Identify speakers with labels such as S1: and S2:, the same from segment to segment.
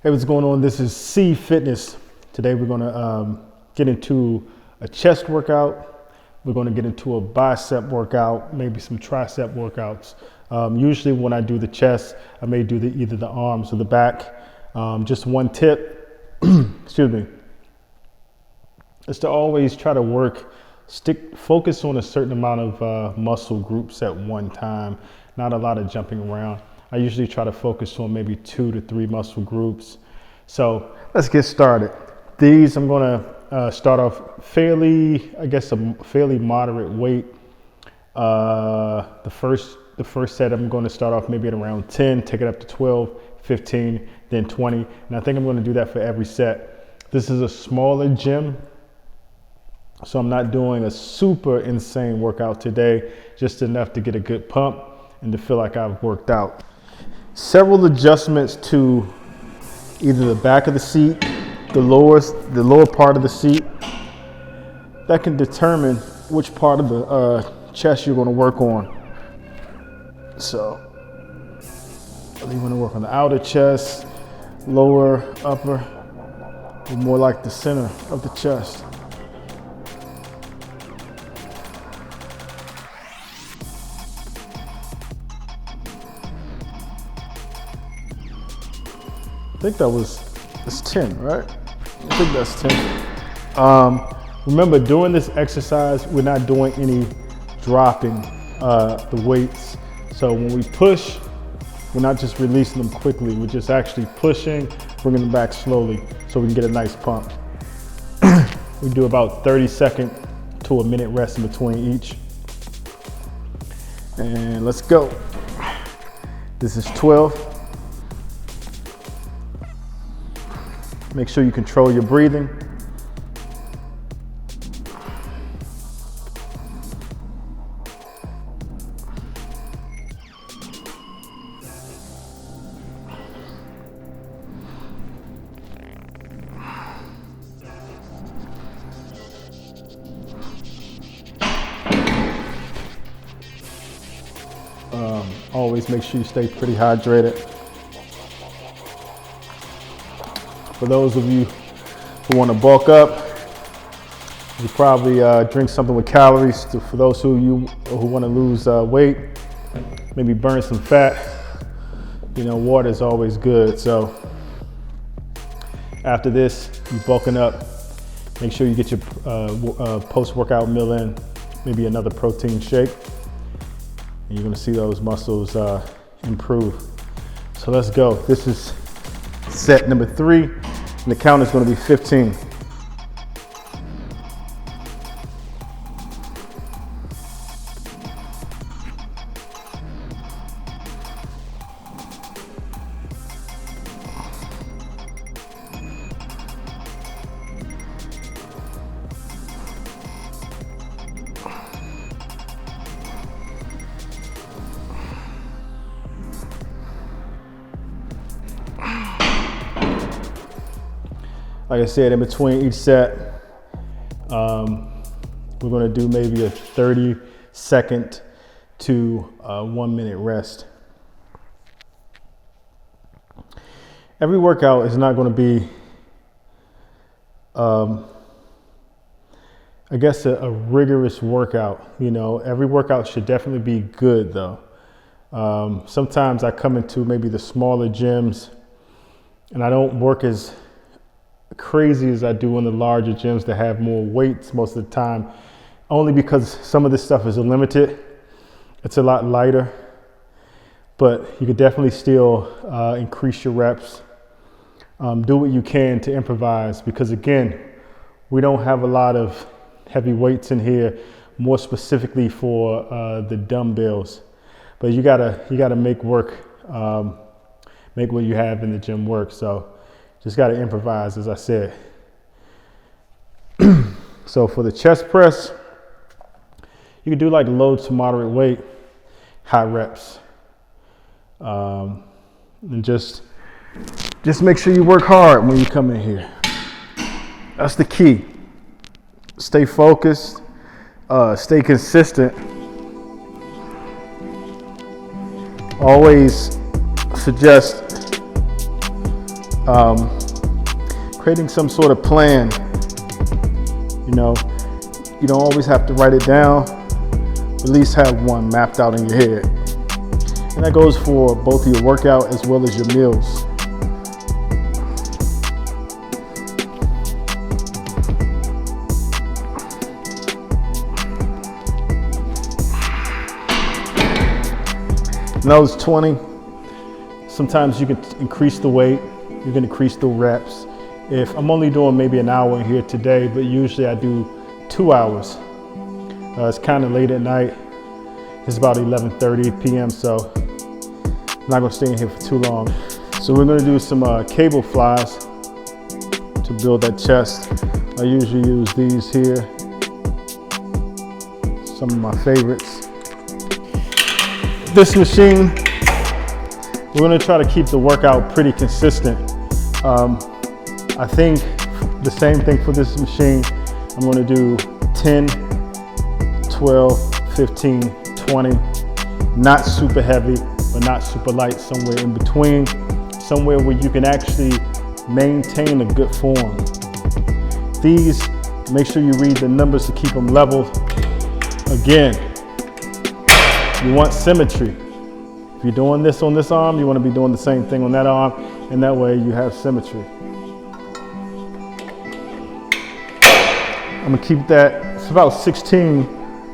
S1: Hey, what's going on? This is C Fitness. Today we're going to get into a chest workout. We're going to get into a bicep workout, maybe some tricep workouts. Usually when I do the chest, I may do either the arms or the back. Just one tip, excuse me, is to always try to focus on a certain amount of muscle groups at one time, not a lot of jumping around. I usually try to focus on maybe 2 to 3 muscle groups. So let's get started. These I'm gonna start off a fairly moderate weight. The first set I'm gonna start off maybe at around 10, take it up to 12, 15, then 20. And I think I'm gonna do that for every set. This is a smaller gym, so I'm not doing a super insane workout today, just enough to get a good pump and to feel like I've worked out. Several adjustments to either the back of the seat, the lower part of the seat, that can determine which part of the chest you're going to work on. So whether you want to work on the outer chest, lower, upper, or more like the center of the chest. I think that's 10, right? I think that's 10. Remember, during this exercise, we're not doing any dropping the weights. So when we push, we're not just releasing them quickly. We're just actually pushing, bringing them back slowly so we can get a nice pump. We do about 30-second to a minute rest in between each. And let's go. This is 12. Make sure you control your breathing. Always make sure you stay pretty hydrated. For those of you who want to bulk up, you probably drink something with calories. For those who want to lose weight, maybe burn some fat, water is always good. So after this, you're bulking up, make sure you get your post-workout meal in, maybe another protein shake, and you're going to see those muscles improve. So let's go. This is set number 3, and the count is going to be 15. Like I said, in between each set, we're going to do maybe a 30-second to 1 minute rest. Every workout is not going to be, a rigorous workout. Every workout should definitely be good though. Sometimes I come into maybe the smaller gyms and I don't work as crazy as I do in the larger gyms that have more weights most of the time, only because some of this stuff is limited. It's a lot lighter, but you could definitely still increase your reps. Do what you can to improvise, because again, we don't have a lot of heavy weights in here, more specifically for the dumbbells. But you gotta make what you have in the gym work. So just got to improvise, as I said. So for the chest press, you can do like low to moderate weight, high reps. And just make sure you work hard when you come in here. That's the key. Stay focused, stay consistent. Always suggest Creating some sort of plan. You know, you don't always have to write it down, but at least have one mapped out in your head. And that goes for both your workout as well as your meals. And that was 20. Sometimes you can increase the weight, you can increase the reps. If I'm only doing maybe an hour here today, but usually I do 2 hours. It's kind of late at night. It's about 11:30 p.m. so I'm not gonna stay in here for too long. So we're gonna do some cable flies to build that chest. I usually use these here. Some of my favorites. This machine, we're gonna try to keep the workout pretty consistent. I think the same thing for this machine. I'm gonna do 10, 12, 15, 20. Not super heavy, but not super light, somewhere in between. Somewhere where you can actually maintain a good form. These, make sure you read the numbers to keep them level. Again, you want symmetry. If you're doing this on this arm, you want to be doing the same thing on that arm, and that way you have symmetry. I'm gonna keep that, it's about 16,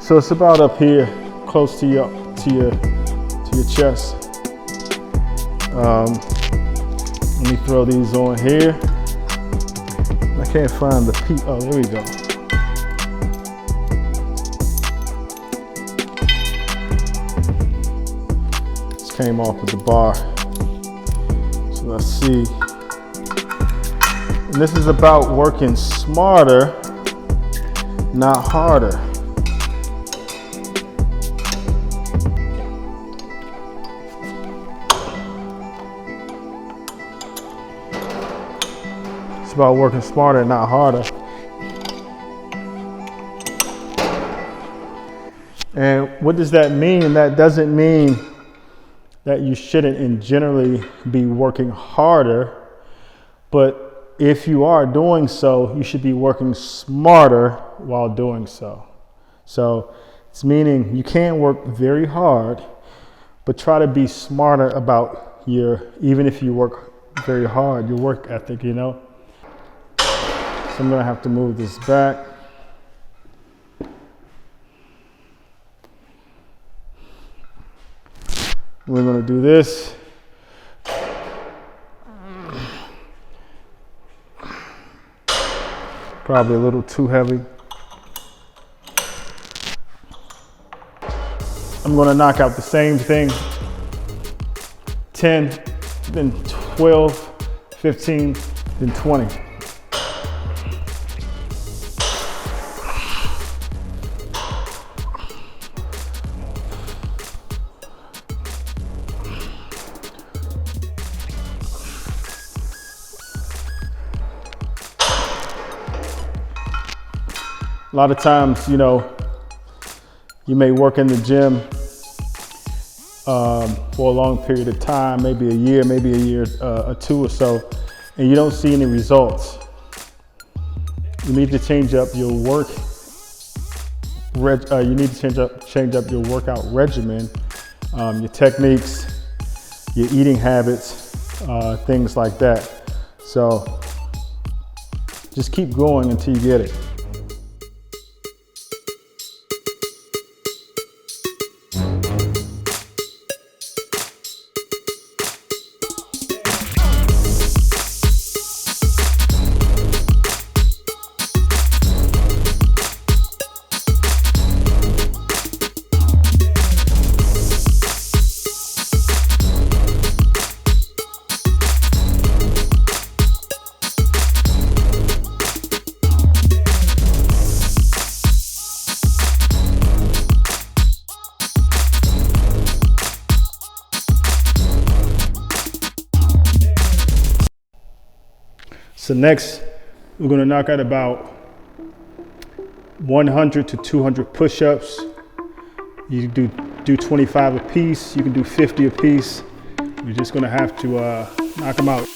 S1: so it's about up here, close to your chest. Let me throw these on here. I can't find the P, oh, there we go. This came off with the bar. So let's see. And this is about working smarter, not harder. It's about working smarter, not harder. And what does that mean? That doesn't mean that you shouldn't generally be working harder, but if you are doing so, you should be working smarter while doing so. So it's meaning you can't work very hard, but try to be smarter about even if you work very hard, your work ethic, you know? So I'm gonna have to move this back. We're gonna do this. Probably a little too heavy. I'm gonna knock out the same thing. 10, then 12, 15, then 20. A lot of times, you know, you may work in the gym for a long period of time, maybe a year or two or so, and you don't see any results. You need to change up your you need to change up your workout regimen, your techniques, your eating habits, things like that. So just keep going until you get it. So next, we're gonna knock out about 100 to 200 push-ups. You do 25 a piece, you can do 50 a piece. You're just gonna have to knock them out.